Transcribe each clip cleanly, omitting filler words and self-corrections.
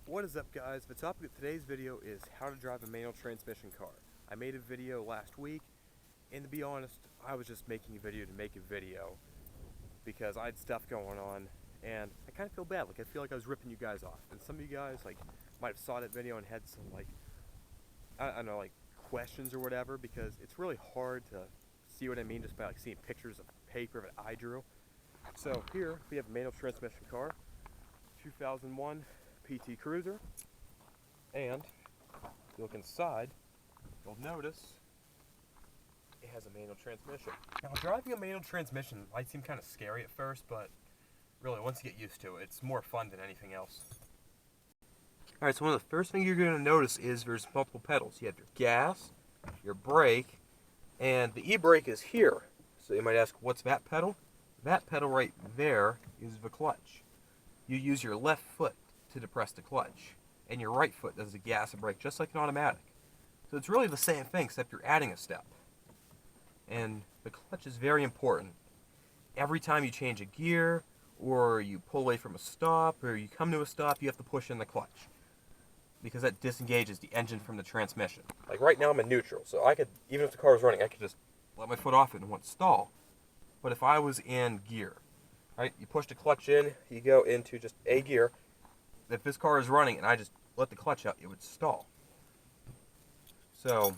What is up, guys? The topic of today's video is how to drive a manual transmission car. I made a video last week, and to be honest, I was just making a video to make a video because I had stuff going on, and I kind of feel bad. I feel like I was ripping you guys off, and some of you guys might have saw that video and had some I don't know, questions or whatever, because it's really hard to see what I mean just by seeing pictures of paper that I drew. So here we have a manual transmission car, 2001 PT Cruiser, and if you look inside, you'll notice it has a manual transmission. Now, driving a manual transmission might seem kind of scary at first, but really, once you get used to it, it's more fun than anything else. Alright, so one of the first things you're going to notice is there's multiple pedals. You have your gas, your brake, and the e-brake is here. So you might ask, what's that pedal? That pedal right there is the clutch. You use your left foot to depress the clutch, and your right foot does the gas and brake, just like an automatic. So it's really the same thing, except you're adding a step. And the clutch is very important. Every time you change a gear, or you pull away from a stop, or you come to a stop, you have to push in the clutch, because that disengages the engine from the transmission. Like right now I'm in neutral, so I could, even if the car was running, I could just let my foot off it and want to stall. But if I was in gear, right, you push the clutch in, you go into just a gear. If this car is running and I just let the clutch out, it would stall. So,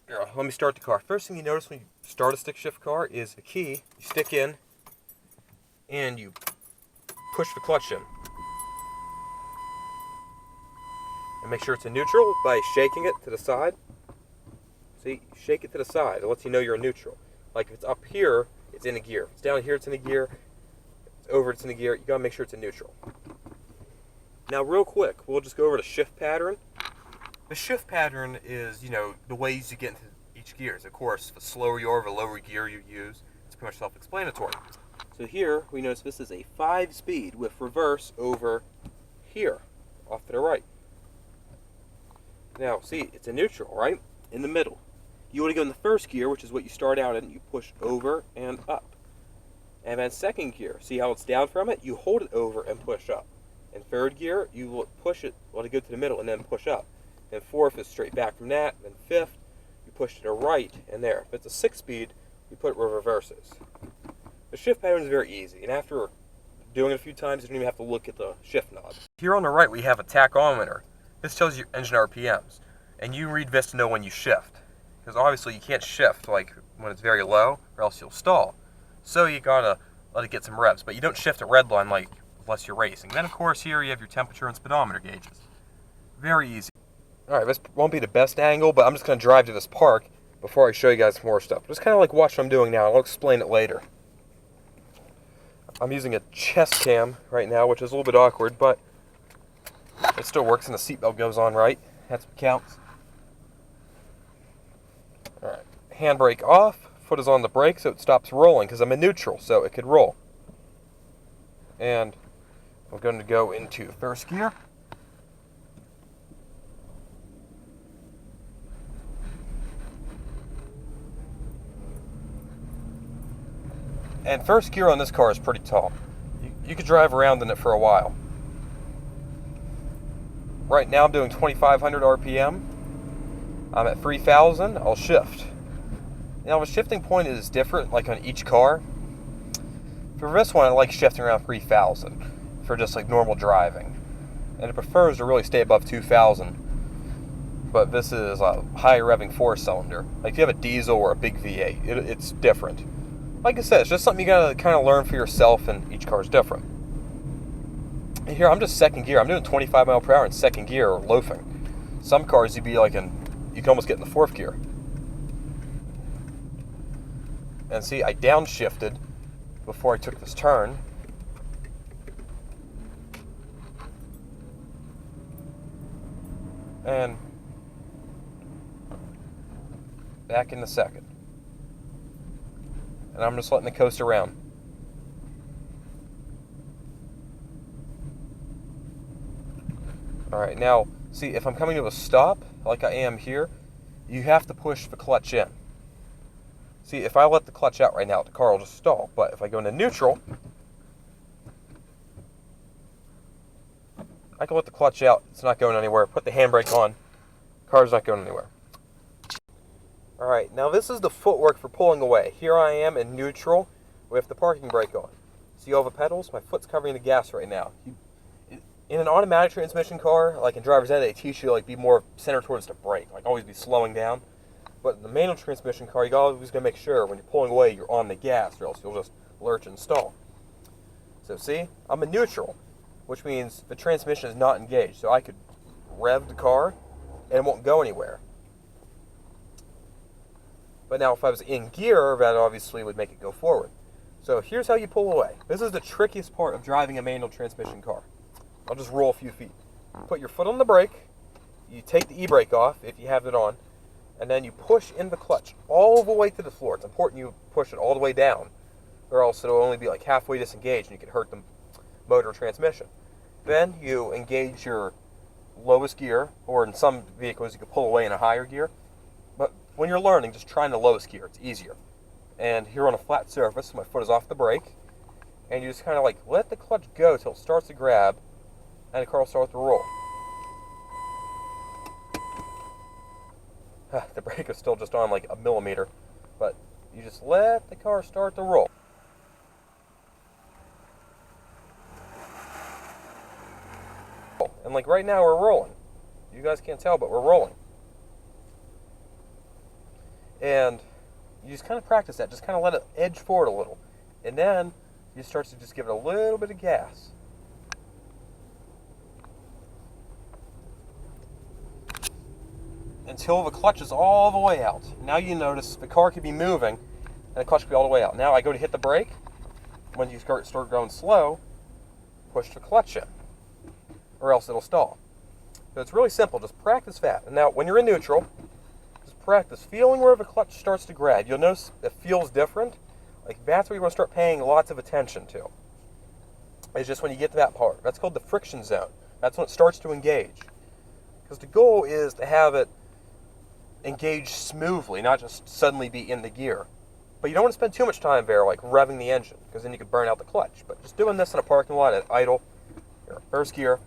here, let me start the car. First thing you notice when you start a stick shift car is the key. You stick in and you push the clutch in. And make sure it's in neutral by shaking it to the side. See, shake it to the side. It lets you know you're in neutral. Like if it's up here, it's in a gear. If it's down here, it's in a gear. If it's over, it's in a gear. You gotta make sure it's in neutral. Now, real quick, we'll just go over the shift pattern. The shift pattern is, the ways you get into each gear. Of course, the slower you are, the lower gear you use. It's pretty much self-explanatory. So here, we notice this is a 5-speed with reverse over here, off to the right. Now, see, it's in neutral, right? In the middle. You want to go in the first gear, which is what you start out in. You push over and up. And then second gear, see how it's down from it? You hold it over and push up. In third gear, you push it, let it go to the middle and then push up. And fourth is straight back from that. Then fifth, you push to the right and there. If it's a 6-speed, you put it where reverse is. The shift pattern is very easy, and after doing it a few times, you don't even have to look at the shift knob. Here on the right, we have a tachometer. This tells you your engine RPMs, and you read this to know when you shift. Because obviously you can't shift when it's very low, or else you'll stall. So you gotta let it get some revs, but you don't shift at red line unless you're racing. Then of course here you have your temperature and speedometer gauges. Very easy. Alright, this won't be the best angle, but I'm just gonna drive to this park before I show you guys more stuff. Just kinda watch what I'm doing now. I'll explain it later. I'm using a chest cam right now, which is a little bit awkward, but it still works and the seatbelt goes on right. That's what counts. Alright, handbrake off, foot is on the brake so it stops rolling because I'm in neutral so it could roll. And I'm going to go into first gear. And first gear on this car is pretty tall. You could drive around in it for a while. Right now I'm doing 2,500 RPM. I'm at 3,000, I'll shift. Now the shifting point is different, on each car. For this one, I like shifting around 3,000 for just normal driving. And it prefers to really stay above 2,000. But this is a high revving 4-cylinder. If you have a diesel or a big V8, it's different. Like I said, it's just something you gotta kind of learn for yourself, and each car is different. And here, I'm just second gear. I'm doing 25 mile per hour in second gear, or loafing. Some cars, you'd be you can almost get in the fourth gear. And see, I downshifted before I took this turn. And back in the second. And I'm just letting it coast around. Alright, now, see, if I'm coming to a stop, like I am here, you have to push the clutch in. See, if I let the clutch out right now, the car will just stall. But if I go into neutral, I can let the clutch out. It's not going anywhere. Put the handbrake on. Car's not going anywhere. Alright, now this is the footwork for pulling away. Here I am in neutral with the parking brake on. See all the pedals? My foot's covering the gas right now. In an automatic transmission car, like in driver's ed, they teach you like be more centered towards the brake, like always be slowing down. But in the manual transmission car, you always got to make sure when you're pulling away, you're on the gas, or else you'll just lurch and stall. So see, I'm in neutral, which means the transmission is not engaged. So I could rev the car, and it won't go anywhere. But now if I was in gear, that obviously would make it go forward. So here's how you pull away. This is the trickiest part of driving a manual transmission car. I'll just roll a few feet. Put your foot on the brake, you take the e-brake off if you have it on, and then you push in the clutch all the way to the floor. It's important you push it all the way down, or else it'll only be like halfway disengaged and you could hurt the motor transmission. Then you engage your lowest gear, or in some vehicles you can pull away in a higher gear. But when you're learning, just try in the lowest gear. It's easier. And here on a flat surface, my foot is off the brake, and you just kind of like let the clutch go till it starts to grab, and the car will start to roll. The brake is still just on like a millimeter, but you just let the car start to roll. And like right now we're rolling. You guys can't tell, but we're rolling. And you just kind of practice that. Just kind of let it edge forward a little. And then you start to just give it a little bit of gas. Until the clutch is all the way out. Now you notice the car could be moving and the clutch could be all the way out. Now I go to hit the brake. When you start going slow, push the clutch in, or else it'll stall. So it's really simple. Just practice that. And now when you're in neutral, just practice feeling where the clutch starts to grab. You'll notice it feels different. Like that's what you want to start paying lots of attention to. It's just when you get to that part. That's called the friction zone. That's when it starts to engage. Because the goal is to have it engage smoothly, not just suddenly be in the gear. But you don't want to spend too much time there, like revving the engine, because then you could burn out the clutch. But just doing this in a parking lot at idle, first gear,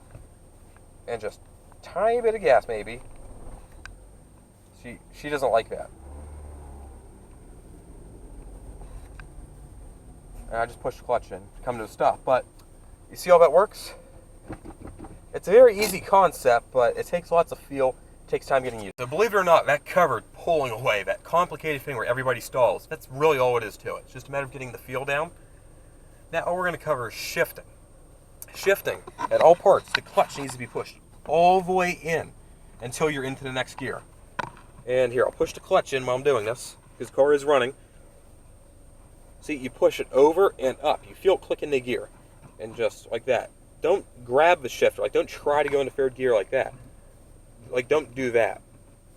and just tiny bit of gas maybe. She doesn't like that. And I just push the clutch in, come to a stop. But you see how that works? It's a very easy concept, but it takes lots of feel. Takes time getting used. So believe it or not, that covered pulling away, that complicated thing where everybody stalls, that's really all it is to it. It's just a matter of getting the feel down. Now all we're going to cover is shifting. Shifting, at all parts, the clutch needs to be pushed all the way in until you're into the next gear. And here, I'll push the clutch in while I'm doing this, because the car is running. See, you push it over and up. You feel it click in the gear, and just like that. Don't grab the shifter, like don't try to go into third gear like that. Like, don't do that.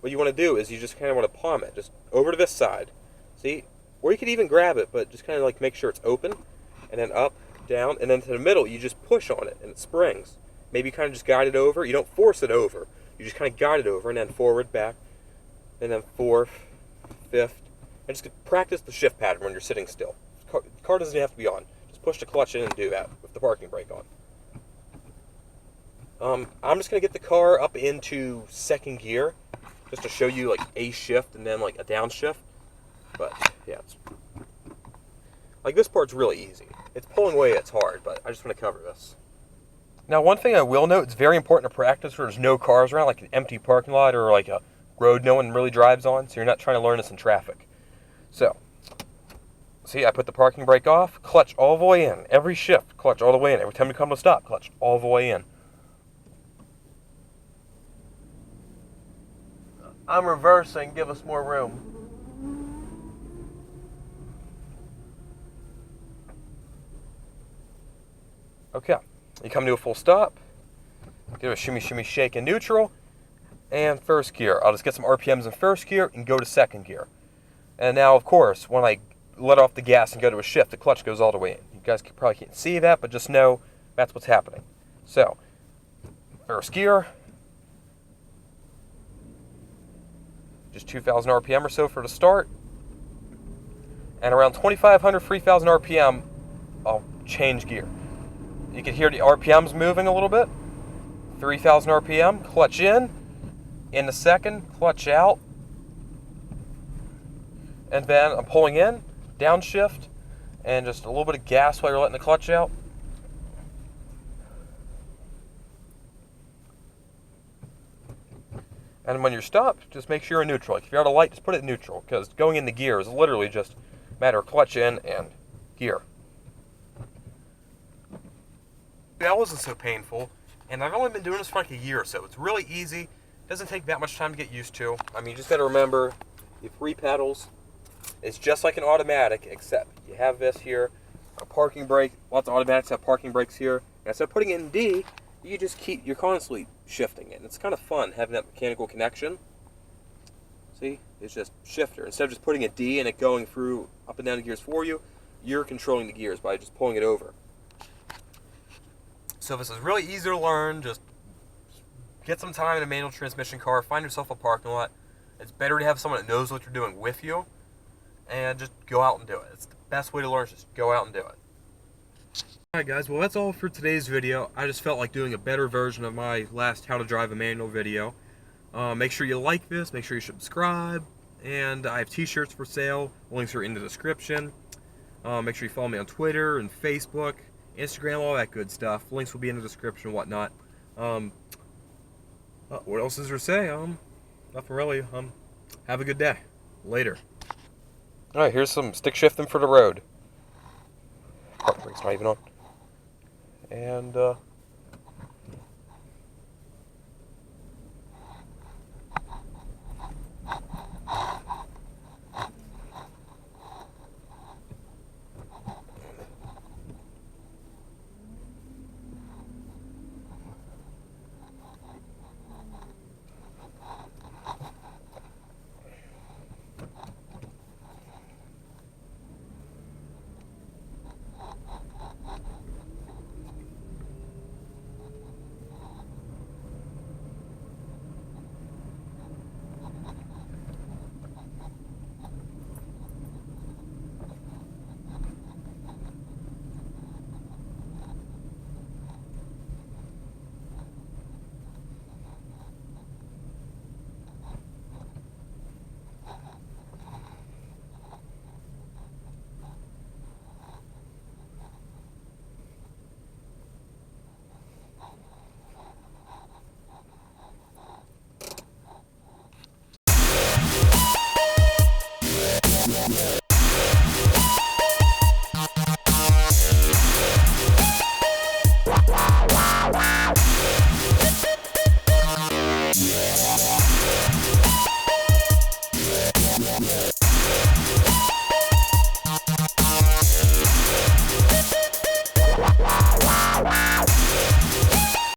What you want to do is you just kind of want to palm it, just over to this side. See? Or you could even grab it, but just kind of like make sure it's open, and then up, down, and then to the middle, you just push on it, and it springs. Maybe you kind of just guide it over. You don't force it over. You just kind of guide it over, and then forward, back, and then fourth, fifth. And just practice the shift pattern when you're sitting still. The car doesn't have to be on. Just push the clutch in and do that with the parking brake on. I'm just going to get the car up into second gear, just to show you like a shift and then like a downshift. But yeah, like this part's really easy. It's pulling away, it's hard, but I just want to cover this. Now one thing I will note, it's very important to practice where there's no cars around, like an empty parking lot or like a road no one really drives on, so you're not trying to learn this in traffic. So, see, I put the parking brake off, clutch all the way in. Every shift, clutch all the way in. Every time you come to a stop, clutch all the way in. I'm reversing, give us more room. Okay, you come to a full stop, give a shimmy, shimmy, shake in neutral, and first gear. I'll just get some RPMs in first gear and go to second gear. And now, of course, when I let off the gas and go to a shift, the clutch goes all the way in. You guys probably can't see that, but just know that's what's happening. So, first gear, just 2,000 RPM or so for the start. And around 2,500, 3,000 RPM, I'll change gear. You can hear the RPMs moving a little bit. 3,000 RPM, clutch in a second, clutch out, and then I'm pulling in, downshift, and just a little bit of gas while you're letting the clutch out. And when you're stopped, just make sure you're in neutral. Like if you're out of light, just put it in neutral, because going in the gear is literally just a matter of clutch in and gear. That wasn't so painful, and I've only been doing this for like a year or so. It's really easy. It doesn't take that much time to get used to. I mean, you just got to remember, you have 3 pedals. It's just like an automatic, except you have this here, a parking brake. Lots of automatics have parking brakes here. And instead of putting it in D, you just you're constantly shifting it. And it's kind of fun having that mechanical connection. See, it's just shifter. Instead of just putting a D and it going through up and down the gears for you, you're controlling the gears by just pulling it over. So this is really easy to learn. Just get some time in a manual transmission car, find yourself a parking lot. It's better to have someone that knows what you're doing with you, and just go out and do it. It's the best way to learn, just go out and do it. Alright guys, well that's all for today's video. I just felt like doing a better version of my last how to drive a manual video. Make sure you like this, make sure you subscribe, and I have t-shirts for sale. Links are in the description. Make sure you follow me on Twitter and Facebook, Instagram, all that good stuff. Links will be in the description and whatnot. What else is there to say? Nothing really. Have a good day. Later. Alright, here's some stick shifting for the road. Parking brake's not even on. And,